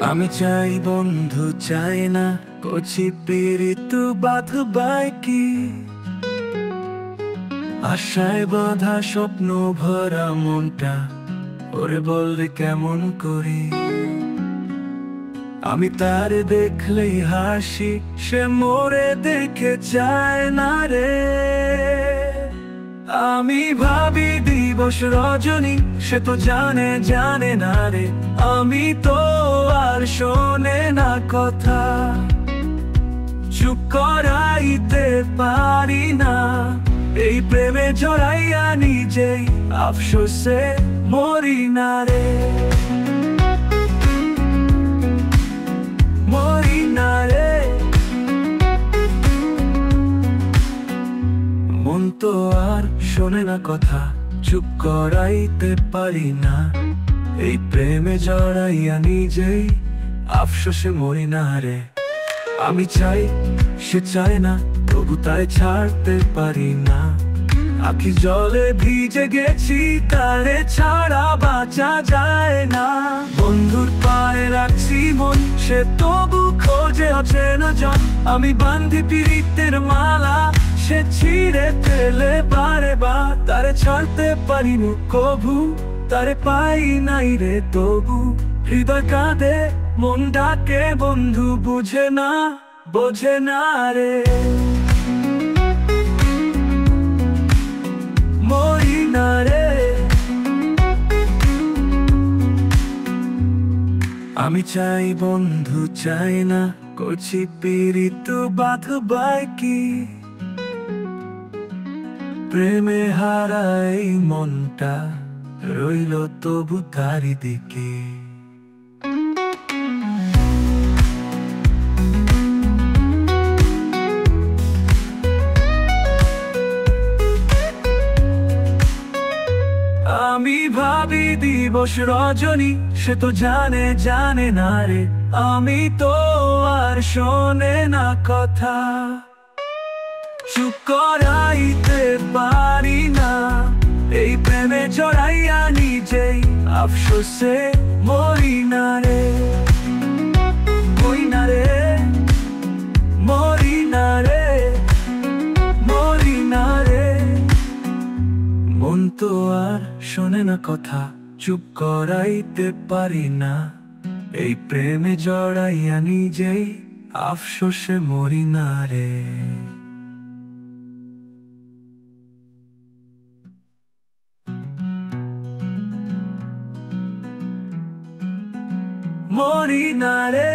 আমি চাই বন্ধু চাই না কচি পীড়িত বাঁধবাই কি আশায় বাঁধা স্বপ্ন ভরা মনটা ওরে বললে কেমন করি আমি তার দেখলেই হাসি সে মোরে দেখে চায় না রে আমি ভাবি দিবস রজনী সে তো জানে না রে আমি তো আর শোনে না কথা চুপ করাইতে পারি না এই প্রেমে জড়াইয়া নিজেই আফসোসে মরি না রে মরি না রে মন তো আর শোনে না কথা চুপ করাইতে পারি না এই প্রেমে জড়াইয়া নিজেই আফসোসে মরি না রে আমি চাই সে চায় না তবু তাই ছাড়তে পারি না আখি জলে ভিজে গেছি তারে ছাড়া বাঁচা যায় না বন্ধুর পায়ে রাখছি মন সে তবু খোঁজে অচেনা জন আমি বান্ধি পীড়িতের মালা সে ছিঁড়ে ফেলে বারে বার তারে ছাড়তে পারিনি কভু তারে পাই নাই রে তবু হৃদয় কাঁদে মন ডাকে বন্ধু বুঝে না রে মরি না রে আমি চাই বন্ধু চাই না কচি পীড়িত বাঁধবাই কি প্রেমে হারাই মনটা রইল তবু তারি দিকে আমি ভাবি দিবস রজনী সে তো জানে না রে আমি তো আর শোনে না কথা চুপ করাইতে পারি না এই প্রেমে জড়াইয়া নিজেই আফসোসে মরি না রে মরি না রে মরি না রে মরি না রে মন তো আর শোনে না কথা চুপ করাইতে পারি না এই প্রেমে জড়াইয়া নিজেই আফসোসে মরি না রে মরি না রে।